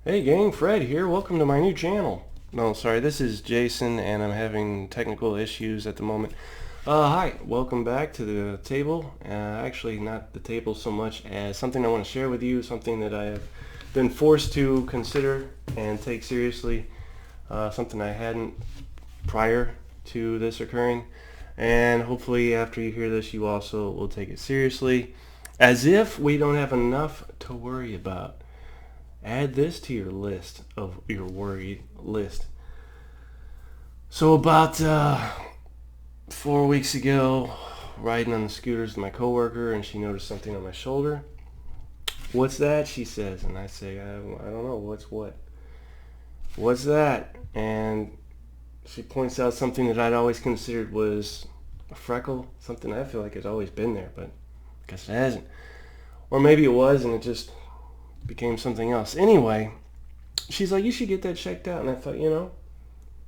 Hey gang, Fred here. Welcome to my new channel. No, sorry, this is Jason and I'm having technical issues at the moment. Hi, welcome back to the table. Actually, not the table so much as something I want to share with you, something that I have been forced to consider and take seriously, something I hadn't prior to this occurring. And hopefully after you hear this, you also will take it seriously, as if we don't have enough to worry about. Add this to your list of your worry list. So about 4 weeks ago, riding on the scooters with my coworker, and she noticed something on my shoulder. What's that? She says, and I say, I don't know. What's what? What's that? And she points out something that I'd always considered was a freckle, something I feel like has always been there, but I guess it hasn't. Or maybe it was, and it just became something else. Anyway, she's like, you should get that checked out. And I thought,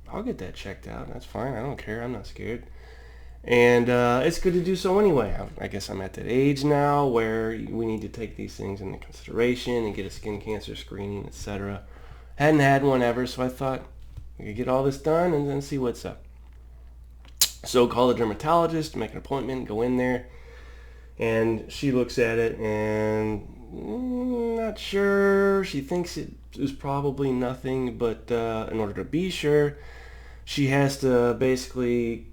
I'll get that checked out. That's fine. I don't care. I'm not scared. And it's good to do so anyway. I guess I'm at that age now where we need to take these things into consideration and get a skin cancer screening, etc. Hadn't had one ever, so I thought we could get all this done and then see what's up. So call the dermatologist, make an appointment, go in there, and she looks at it and not sure. She thinks it is probably nothing, but in order to be sure, she has to basically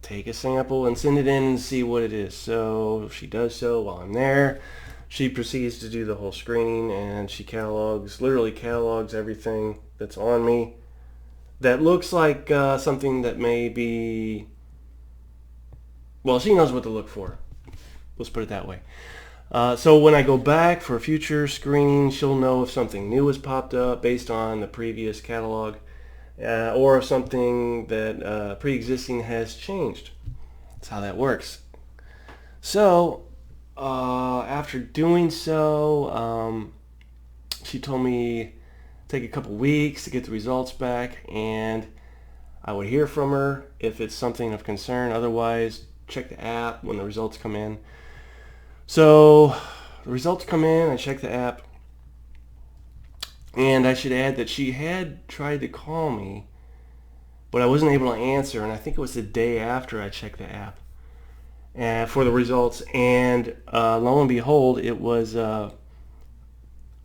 take a sample and send it in and see what it is. So she does so while I'm there. She proceeds to do the whole screening, and she literally catalogs everything that's on me that looks like something that may be, well, she knows what to look for. Let's put it that way. So when I go back for a future screening, she'll know if something new has popped up based on the previous catalog, or if something that pre-existing has changed. That's how that works. So after doing so, she told me take a couple weeks to get the results back, and I would hear from her if it's something of concern. Otherwise, check the app when the results come in. So the results come in, I check the app, and I should add that she had tried to call me, but I wasn't able to answer, and I think it was the day after I checked the app for the results, and lo and behold, it was, I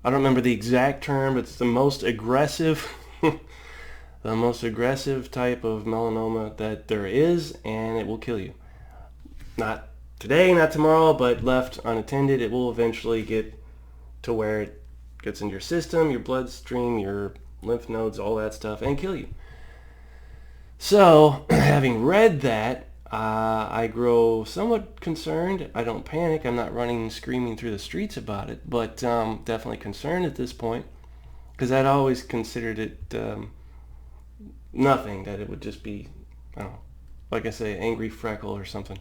don't remember the exact term, but it's the most aggressive, the most aggressive type of melanoma that there is, and it will kill you. Not today, not tomorrow, but left unattended, it will eventually get to where it gets into your system, your bloodstream, your lymph nodes, all that stuff, and kill you. So, having read that, I grow somewhat concerned. I don't panic. I'm not running screaming through the streets about it, but definitely concerned at this point, because I'd always considered it nothing, that it would just be, I don't know, like I say, angry freckle or something.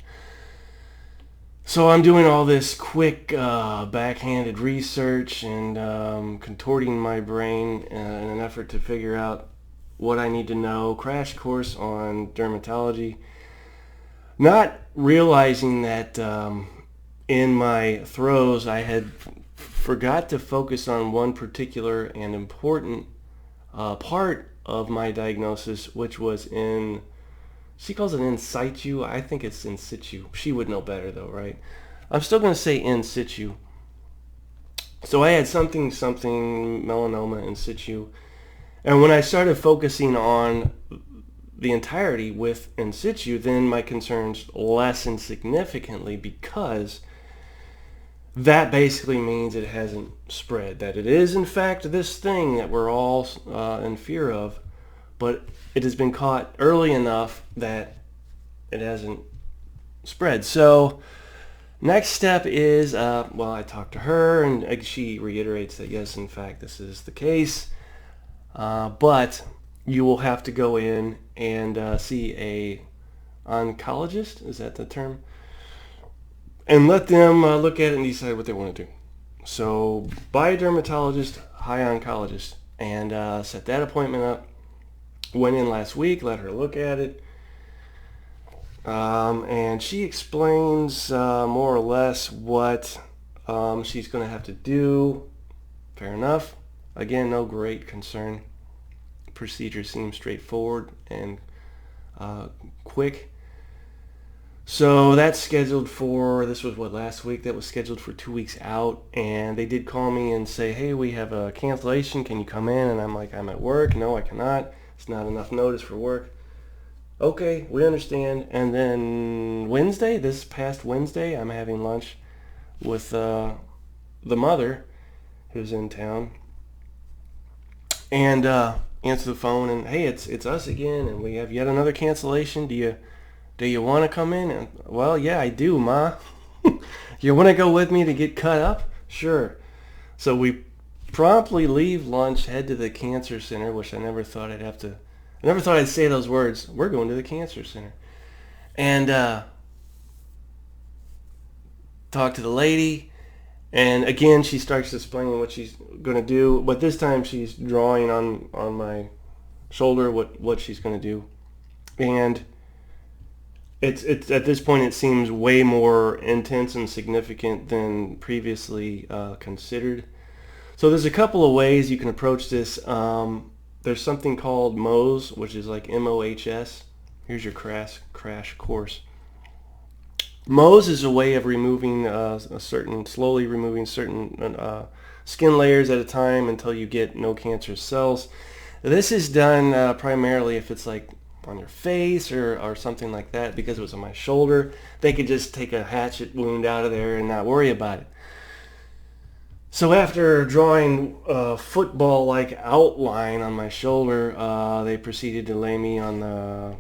So I'm doing all this quick backhanded research and contorting my brain in an effort to figure out what I need to know. Crash course on dermatology. Not realizing that in my throes I had forgot to focus on one particular and important part of my diagnosis, which was she calls it in situ. I think it's in situ. She would know better though, right? I'm still going to say in situ. So I had something melanoma in situ. And when I started focusing on the entirety with in situ, then my concerns lessened significantly, because that basically means it hasn't spread. That it is in fact this thing that we're all in fear of, but it has been caught early enough that it hasn't spread. So next step is, I talked to her, and she reiterates that yes, in fact, this is the case, but you will have to go in and see a oncologist, is that the term? And let them look at it and decide what they want to do. So by a dermatologist, high oncologist, and set that appointment up. Went in last week, let her look at it, and she explains more or less what she's going to have to do. Fair enough. Again, no great concern. Procedure seems straightforward and quick. So that's scheduled for, this was what, last week? That was scheduled for 2 weeks out. And they did call me and say, hey, we have a cancellation. Can you come in? And I'm like, I'm at work. No, I cannot. It's not enough notice for work. Okay, we understand. And then Wednesday, this past Wednesday, I'm having lunch with the mother who's in town. And answer the phone and, hey, it's us again, and we have yet another cancellation. Do you want to come in? And, well, yeah, I do, Ma. You want to go with me to get cut up? Sure. So we promptly leave lunch, head to the cancer center, which I never thought I'd say those words. We're going to the cancer center. And talk to the lady. And again, she starts explaining what she's going to do. But this time she's drawing on my shoulder what she's going to do. And it's at this point it seems way more intense and significant than previously considered. So there's a couple of ways you can approach this. There's something called MOHS, which is like MOHS. Here's your crash course. MOHS is a way of removing slowly removing certain skin layers at a time until you get no cancerous cells. This is done primarily if it's like on your face or something like that. Because it was on my shoulder, they could just take a hatchet wound out of there and not worry about it. So after drawing a football-like outline on my shoulder, they proceeded to lay me on the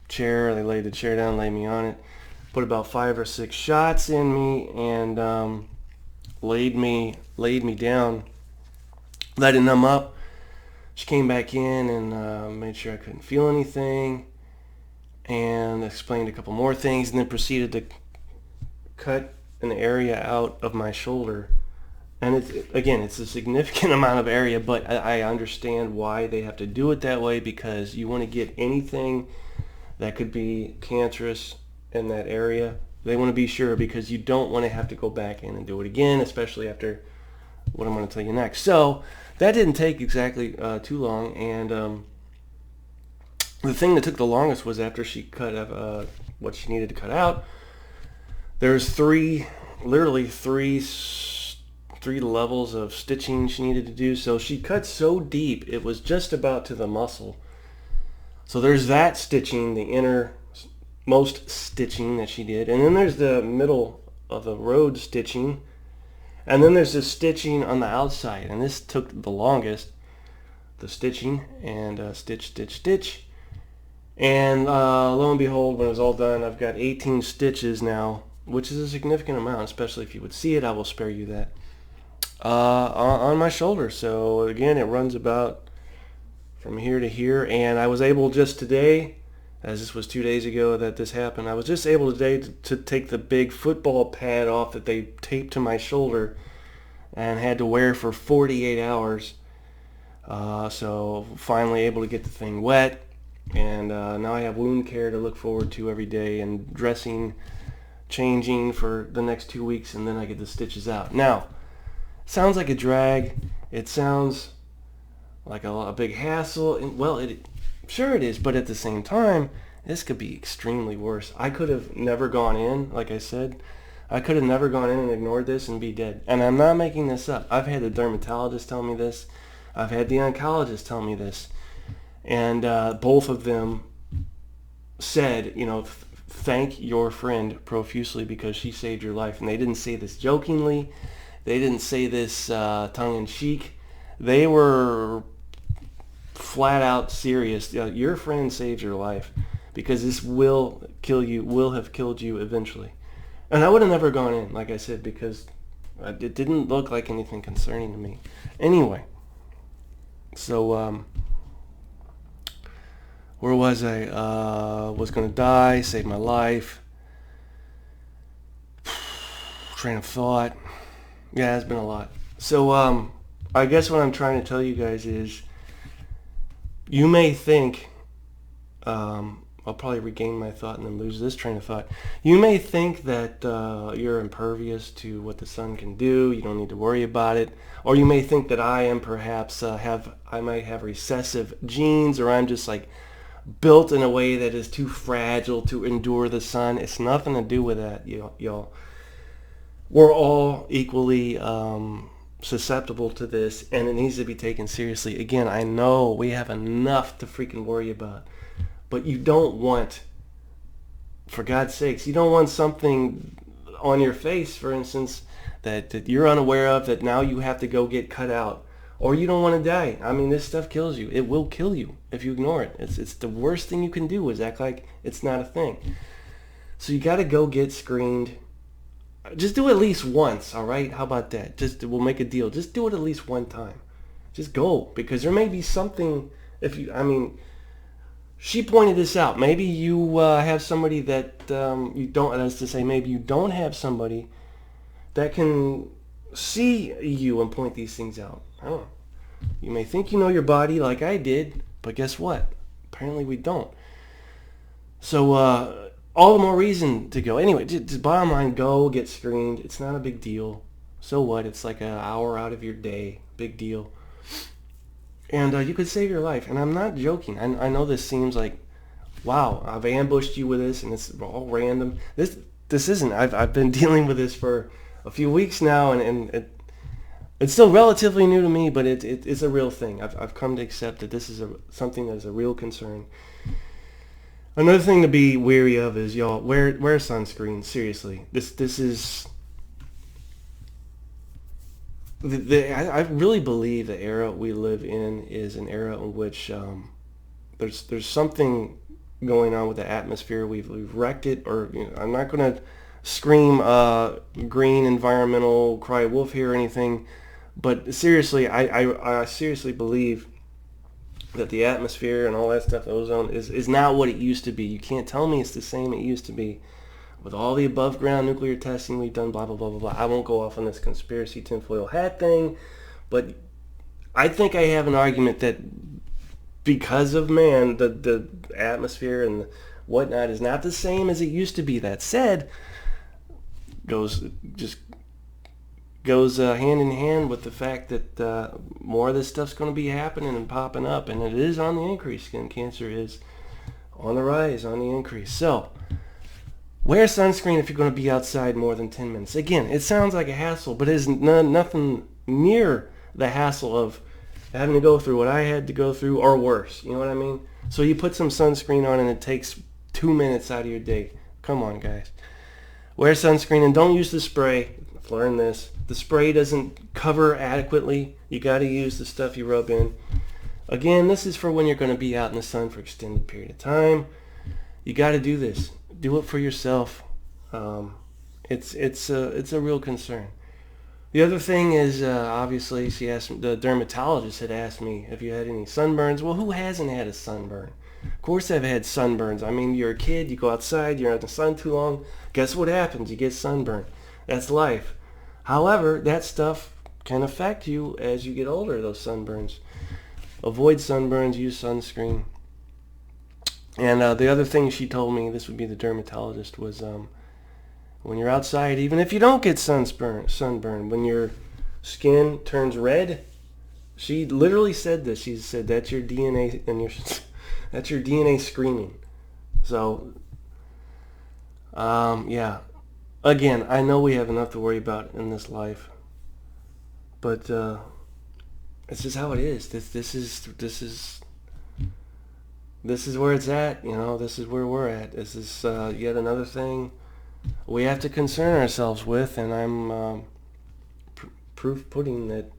chair. They laid the chair down, laid me on it, put about 5 or 6 shots in me, and laid me down, let it numb up. She came back in and made sure I couldn't feel anything, and explained a couple more things, and then proceeded to cut an area out of my shoulder. And it's a significant amount of area, but I understand why they have to do it that way, because you want to get anything that could be cancerous in that area. They want to be sure, because you don't want to have to go back in and do it again, especially after what I'm going to tell you next. So that didn't take exactly too long, and the thing that took the longest was after she cut what she needed to cut out. There's literally three levels of stitching she needed to do. So she cut so deep it was just about to the muscle. So there's that stitching, the innermost stitching that she did, and then there's the middle of the road stitching, and then there's the stitching on the outside, and this took the longest, the stitching, and stitch, and lo and behold, when it was all done, I've got 18 stitches now, which is a significant amount, especially if you would see it. I will spare you that. On my shoulder. So again, it runs about from here to here, and I was able just today, as this was 2 days ago that this happened, I was just able today to take the big football pad off that they taped to my shoulder and had to wear for 48 hours. So finally able to get the thing wet, and now I have wound care to look forward to every day, and dressing, changing for the next 2 weeks, and then I get the stitches out. Now, sounds like a drag. It sounds like a big hassle. And, well, sure it is, but at the same time, this could be extremely worse. I could have never gone in, like I said. I could have never gone in and ignored this and be dead. And I'm not making this up. I've had the dermatologist tell me this. I've had the oncologist tell me this. And both of them said, thank your friend profusely because she saved your life. And they didn't say this jokingly. They didn't say this tongue-in-cheek. They were flat out serious. Your friend saved your life, because this will kill you, will have killed you eventually. And I would have never gone in, like I said, because it didn't look like anything concerning to me. Anyway, so where was I? Was going to die, save my life. Train of thought. Yeah, it's been a lot. So I guess what I'm trying to tell you guys is, you may think, I'll probably regain my thought and then lose this train of thought. You may think that you're impervious to what the sun can do. You don't need to worry about it. Or you may think that I am perhaps I might have recessive genes, or I'm just like built in a way that is too fragile to endure the sun. It's nothing to do with that, y'all. We're all equally susceptible to this, and it needs to be taken seriously. Again, I know we have enough to freaking worry about. But you don't want, for God's sakes, you don't want something on your face, for instance, that you're unaware of, that now you have to go get cut out. Or you don't want to die. I mean, this stuff kills you. It will kill you if you ignore it. It's the worst thing you can do is act like it's not a thing. So you got to go get screened. Just do it at least once, all right? How about that? We'll make a deal. Just do it at least one time. Just go, because there may be something, she pointed this out. Maybe you have somebody that you don't, that's to say, maybe you don't have somebody that can see you and point these things out. I don't know. You may think you know your body like I did, but guess what? Apparently we don't. So all the more reason to go. Anyway, just bottom line, go get screened. It's not a big deal. So what? It's like an hour out of your day. Big deal. And you could save your life. And I'm not joking. I know this seems like, wow, I've ambushed you with this, and it's all random. This isn't. I've been dealing with this for a few weeks now, and it's still relatively new to me, but it's a real thing. I've come to accept that this is something that is a real concern. Another thing to be wary of is, y'all, wear sunscreen. Seriously, this is. I really believe the era we live in is an era in which there's something going on with the atmosphere. We've wrecked it, or I'm not going to scream green environmental cry wolf here or anything, but seriously, I seriously believe that the atmosphere and all that stuff, ozone, is not what it used to be. You can't tell me it's the same it used to be. With all the above ground nuclear testing we've done, blah, blah, blah, blah, blah. I won't go off on this conspiracy tinfoil hat thing, but I think I have an argument that because of man, the atmosphere and whatnot is not the same as it used to be. That said, goes hand in hand with the fact that more of this stuff's going to be happening and popping up, and it is on the increase. Skin cancer is on the rise, on the increase. So wear sunscreen if you're going to be outside more than 10 minutes. Again, it sounds like a hassle, but it is nothing near the hassle of having to go through what I had to go through, or worse. You know what I mean? So you put some sunscreen on and it takes 2 minutes out of your day. Come on, guys. Wear sunscreen and don't use the spray. I've learned this. The spray doesn't cover adequately. You got to use the stuff you rub in. Again, this is for when you're going to be out in the sun for an extended period of time. You got to do this. Do it for yourself. It's a real concern. The other thing is, obviously, the dermatologist had asked me if you had any sunburns. Well, who hasn't had a sunburn? Of course I've had sunburns. I mean, you're a kid, you go outside, you're in the sun too long. Guess what happens? You get sunburned. That's life. However, that stuff can affect you as you get older, those sunburns. Avoid sunburns, use sunscreen. And the other thing she told me, this would be the dermatologist, was when you're outside, even if you don't get sunburn, when your skin turns red, she literally said this. She said that's your DNA, and that's your DNA screaming. So, yeah. Again, I know we have enough to worry about in this life, but it's just how it is. This is where it's at. This is where we're at. This is yet another thing we have to concern ourselves with, and I'm proof pudding that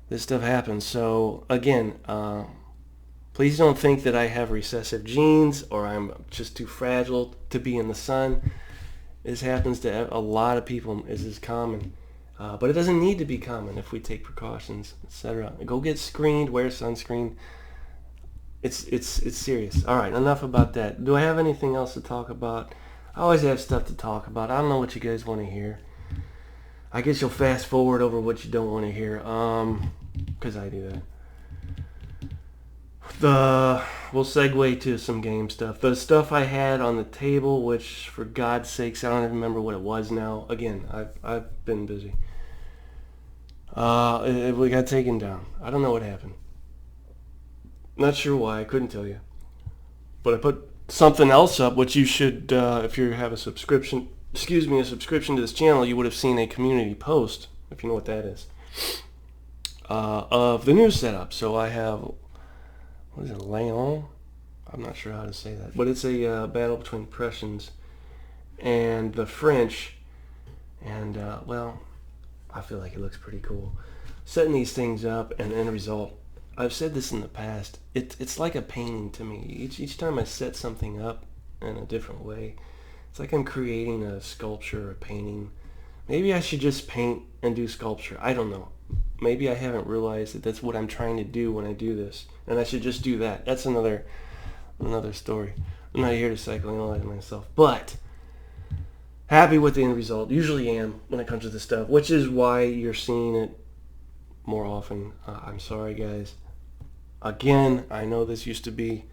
this stuff happens. So again, please don't think that I have recessive genes or I'm just too fragile to be in the sun. This happens to a lot of people. This is common. But it doesn't need to be common if we take precautions, etc. Go get screened, wear sunscreen. It's serious. All right, enough about that. Do I have anything else to talk about? I always have stuff to talk about. I don't know what you guys want to hear. I guess you'll fast forward over what you don't want to hear, because I do that. We'll segue to some game stuff. The stuff I had on the table, which for God's sakes, I don't even remember what it was now. Again, I've been busy. We got taken down. I don't know what happened. Not sure why. I couldn't tell you. But I put something else up, which you should, if you have a subscription to this channel, you would have seen a community post, if you know what that is, of the new setup. So I have, what is it, Léon? I'm not sure how to say that. But it's a battle between Prussians and the French. And, well, I feel like it looks pretty cool. Setting these things up, and end result, I've said this in the past, it's like a painting to me. Each time I set something up in a different way, it's like I'm creating a sculpture, a painting. Maybe I should just paint and do sculpture. I don't know. Maybe I haven't realized that that's what I'm trying to do when I do this, and I should just do that. That's another story. I'm not here to psychoanalyze myself, but happy with the end result. Usually am when it comes to this stuff, which is why you're seeing it more often. I'm sorry, guys. Again, I know this used to be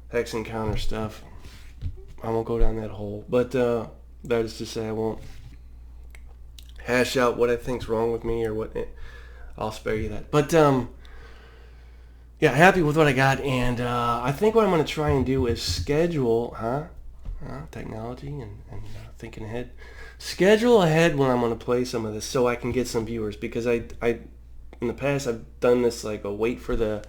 Hex Encounter stuff. I won't go down that hole, but that is to say I won't hash out what I think's wrong with me or what. I'll spare you that. But yeah, happy with what I got, and I think what I'm going to try and do is schedule, technology and thinking ahead. Schedule ahead when I'm going to play some of this so I can get some viewers, because I in the past I've done this like a wait for the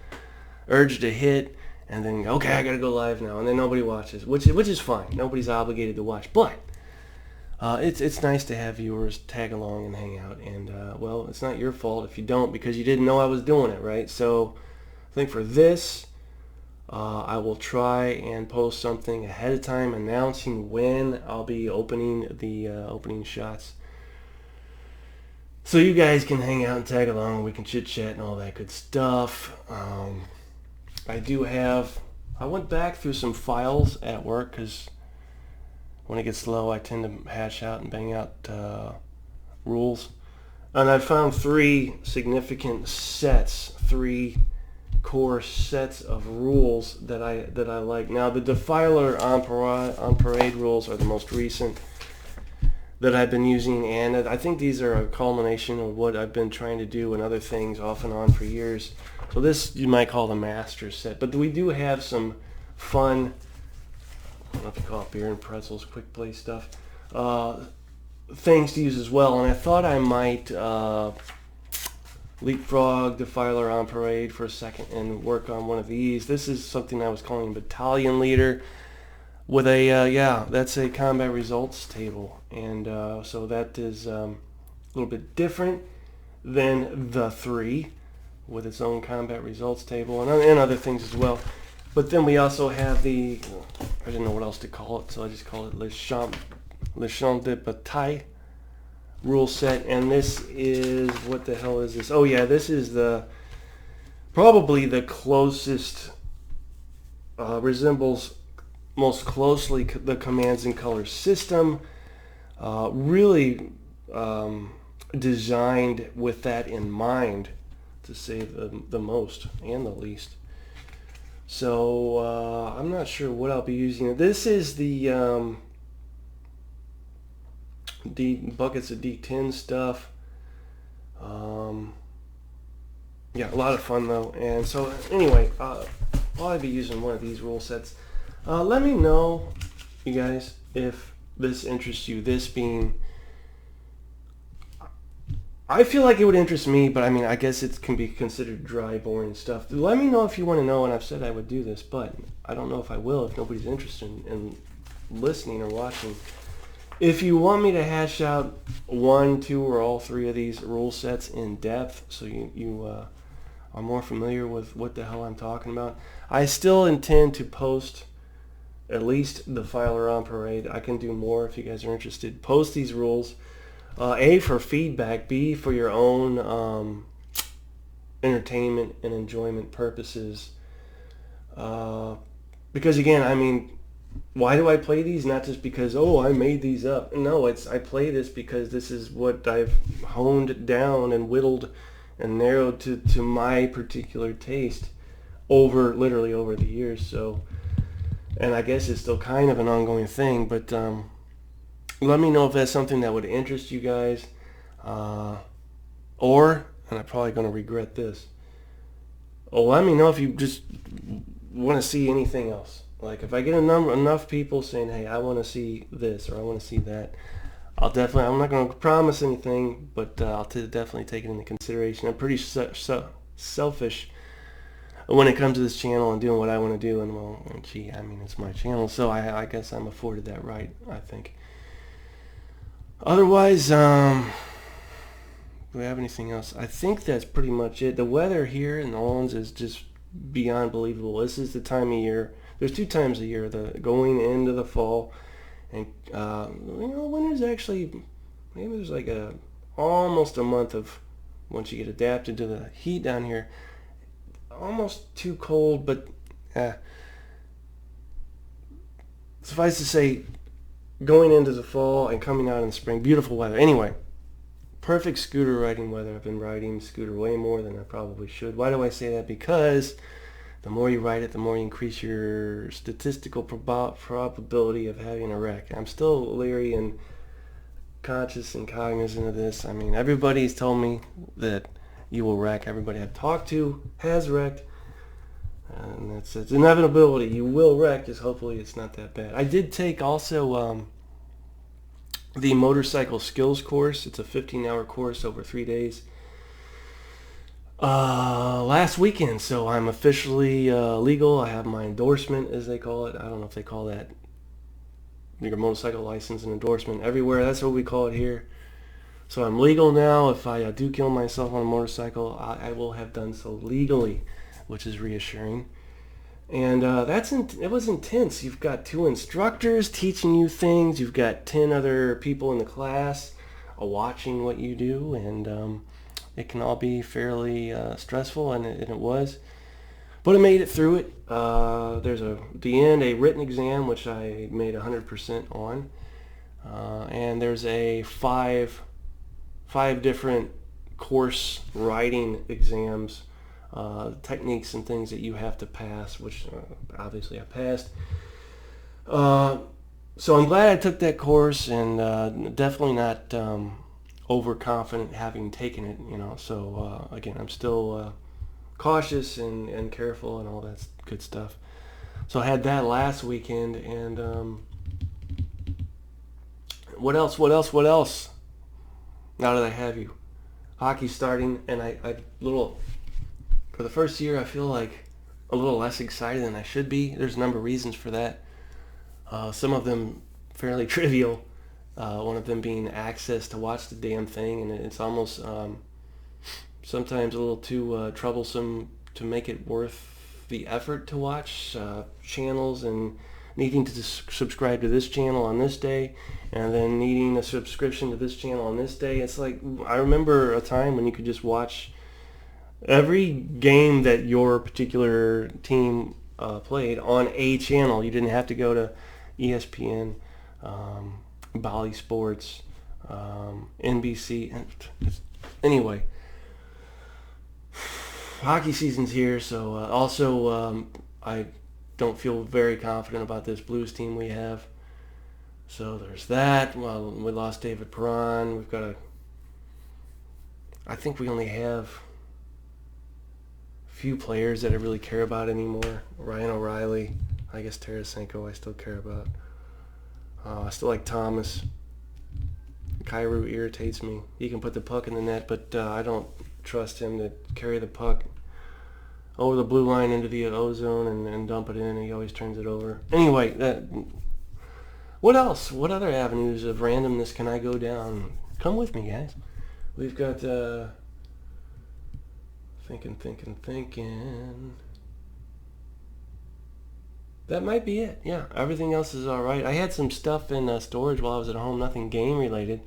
urge to hit and then okay, I gotta go live now, and then nobody watches, which is fine. Nobody's obligated to watch, but it's nice to have viewers tag along and hang out, and well, it's not your fault if you don't, because you didn't know I was doing it, right? So I think for this I will try and post something ahead of time announcing when I'll be opening the opening shots, so you guys can hang out and tag along, and we can chit chat and all that good stuff. I went back through some files at work, because when it gets slow I tend to hash out and bang out rules, and I found 3 significant sets, 3 core sets of rules that I like. Now the Defiler on Parade rules are the most recent that I've been using, and I think these are a culmination of what I've been trying to do and other things off and on for years. So this you might call the master set, but we do have some fun, I don't know if you call it beer and pretzels, quick play stuff, things to use as well. And I thought I might leapfrog Defiler on Parade for a second and work on one of these. This is something I was calling Battalion Leader, with a that's a combat results table, and so that is a little bit different than the 3, with its own combat results table and other things as well. But then we also have the, I didn't know what else to call it, so I just called it Le Champ de Bataille rule set. And this is, what the hell is this? Oh yeah, this is probably the closest, resembles most closely the Commands and Colors system. Really designed with that in mind, to say the most and the least. So I'm not sure what I'll be using. This is the buckets of D10 stuff. Yeah, a lot of fun though. And so anyway, I'll be using one of these rule sets. Let me know, you guys, if this interests you. This being, I feel like it would interest me, but I mean, I guess it can be considered dry, boring stuff. Let me know if you want to know, and I've said I would do this, but I don't know if I will if nobody's interested in listening or watching. If you want me to hash out 1, 2, or all 3 of these rule sets in depth, so you are more familiar with what the hell I'm talking about, I still intend to post at least the Defiler on Parade. I can do more if you guys are interested. Post these rules. A, for feedback. B, for your own entertainment and enjoyment purposes. Because again, I mean, why do I play these? Not just because, oh, I made these up. No, I play this because this is what I've honed down and whittled and narrowed to my particular taste. literally over the years. So, and I guess it's still kind of an ongoing thing, but let me know if that's something that would interest you guys. Or, and I'm probably going to regret this, let me know if you just want to see anything else. Like if I get enough people saying, hey, I want to see this or I want to see that, I'm not going to promise anything, but I'll definitely take it into consideration. I'm pretty selfish when it comes to this channel and doing what I want to do. And well, gee, I mean, it's my channel, so I guess I'm afforded that right, I think. Otherwise, do we have anything else? I think that's pretty much it. The weather here in Orleans is just beyond believable. This is the time of year. There's 2 times a year, the going into the fall, and winter's actually, maybe there's like almost a month of, once you get adapted to the heat down here, almost too cold, but suffice to say, going into the fall and coming out in the spring, beautiful weather. Anyway, perfect scooter riding weather. I've been riding scooter way more than I probably should. Why do I say that? Because the more you ride it, the more you increase your statistical probability of having a wreck. I'm still leery and conscious and cognizant of this. I mean, everybody's told me that you will wreck. Everybody I've talked to has wrecked. And it's inevitability. You will wreck, just hopefully it's not that bad. I did take also the motorcycle skills course. It's a 15-hour course over 3 days. Last weekend, so I'm officially legal. I have my endorsement, as they call it. I don't know if they call that your motorcycle license and endorsement everywhere. That's what we call it here. So I'm legal now. If I do kill myself on a motorcycle, I will have done so legally, which is reassuring. And it was intense. You've got 2 instructors teaching you things. You've got 10 other people in the class watching what you do, and it can all be fairly stressful, and it was. But I made it through it. There's at the end a written exam, which I made 100% on, and there's a five different course writing exams, techniques and things that you have to pass, which obviously I passed. So I'm glad I took that course, and definitely not overconfident having taken it, so again, I'm still cautious and careful and all that good stuff. So I had that last weekend, and what else? Now that I have you, hockey's starting, and for the first year, I feel like a little less excited than I should be. There's a number of reasons for that. Some of them fairly trivial. One of them being access to watch the damn thing, and it's almost sometimes a little too troublesome to make it worth the effort to watch channels, and needing to subscribe to this channel on this day, and then needing a subscription to this channel on this day. It's like, I remember a time when you could just watch every game that your particular team played on a channel. You didn't have to go to ESPN, Bally Sports, NBC. Anyway, hockey season's here, so also I don't feel very confident about this Blues team we have. So there's that. Well, we lost David Perron. I think we only have few players that I really care about anymore. Ryan O'Reilly, I guess Tarasenko I still care about. I still like Thomas. Kyrou irritates me. He can put the puck in the net, but I don't trust him to carry the puck over the blue line into the ozone and dump it in. He always turns it over. Anyway, what else? What other avenues of randomness can I go down? Come with me, guys. We've got thinking. That might be it. Yeah, everything else is all right. I had some stuff in storage while I was at home, nothing game related.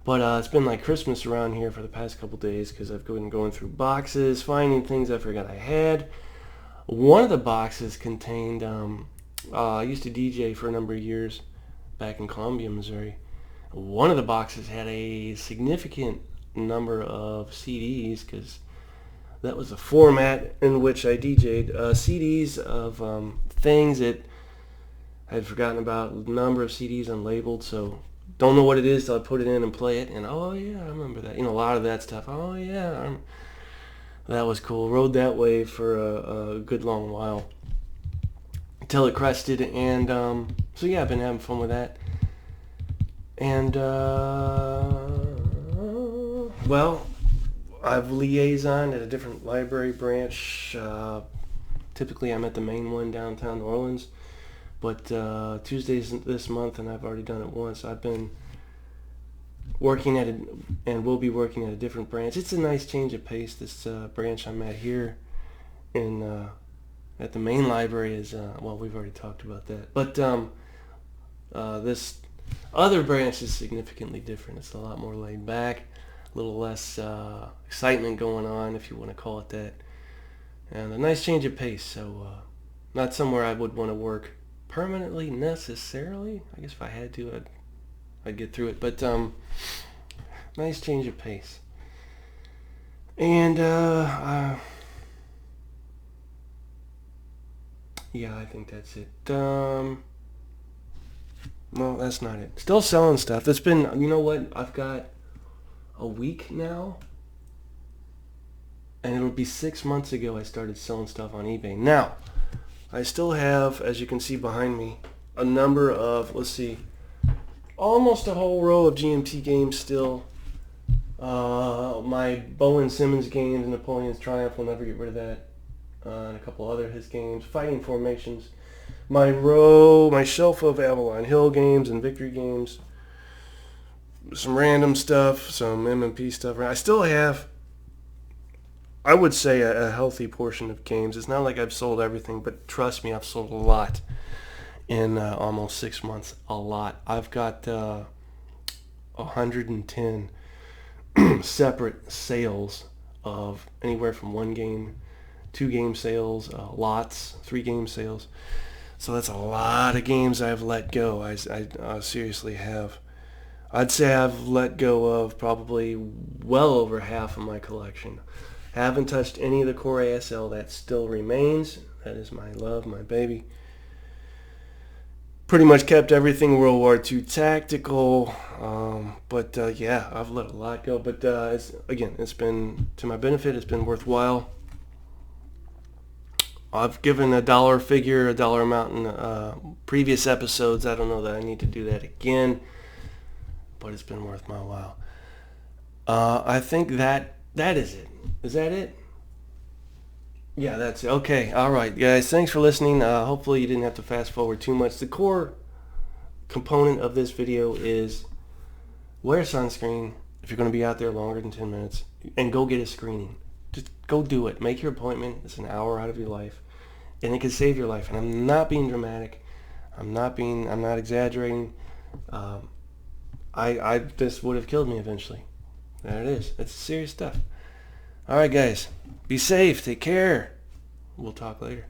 But it's been like Christmas around here for the past couple days because I've been going through boxes, finding things I forgot I had. One of the boxes contained, I used to DJ for a number of years back in Columbia, Missouri. One of the boxes had a significant number of CDs because that was a format in which I DJ'd CDs of things that I had forgotten about, a number of CDs unlabeled, so don't know what it is till I put it in and play it, and oh yeah, I remember that. A lot of that stuff. Oh yeah, that was cool. Rode that wave for a good long while until it crested, and so yeah, I've been having fun with that. And well, I've liaisoned at a different library branch. Typically I'm at the main one downtown New Orleans, but Tuesdays this month, and I've already done it once, I've been working at and will be working at a different branch. It's a nice change of pace. This branch I'm at here in at the main library is, well, we've already talked about that, but this other branch is significantly different. It's a lot more laid back, a little less excitement going on, if you want to call it that, and a nice change of pace. So not somewhere I would want to work permanently necessarily. I guess if I had to, I'd get through it, but nice change of pace. And yeah, I think that's it. No, that's not it. Still selling stuff. It's been, you know what? I've got a week now, and it'll be 6 months ago I started selling stuff on eBay. Now, I still have, as you can see behind me, a number of, let's see, almost a whole row of GMT games still. My Bowen Simmons games, Napoleon's Triumph, will never get rid of that. And a couple other his games, Fighting Formations. My shelf of Avalon Hill games and Victory games. Some random stuff, some M&P stuff. I still have, I would say, a healthy portion of games. It's not like I've sold everything, but trust me, I've sold a lot in almost 6 months. A lot. I've got 110 separate sales of anywhere from 1 game, 2 game sales, lots, 3 game sales. So that's a lot of games I've let go. I seriously have. I'd say I've let go of probably well over half of my collection. Haven't touched any of the core ASL. That still remains. That is my love, my baby. Pretty much kept everything World War II tactical. But yeah, I've let a lot go. But it's been to my benefit. It's been worthwhile. I've given a dollar amount in previous episodes. I don't know that I need to do that again, but it's been worth my while. I think that is it. Is that it? Yeah, that's it. Okay, all right, guys. Thanks for listening. Hopefully you didn't have to fast forward too much. The core component of this video is wear sunscreen if you're going to be out there longer than 10 minutes, and go get a screening. Just go do it. Make your appointment. It's an hour out of your life, and it can save your life. And I'm not being dramatic. I'm not exaggerating. This would have killed me eventually. There it is. It's serious stuff. All right, guys. Be safe. Take care. We'll talk later.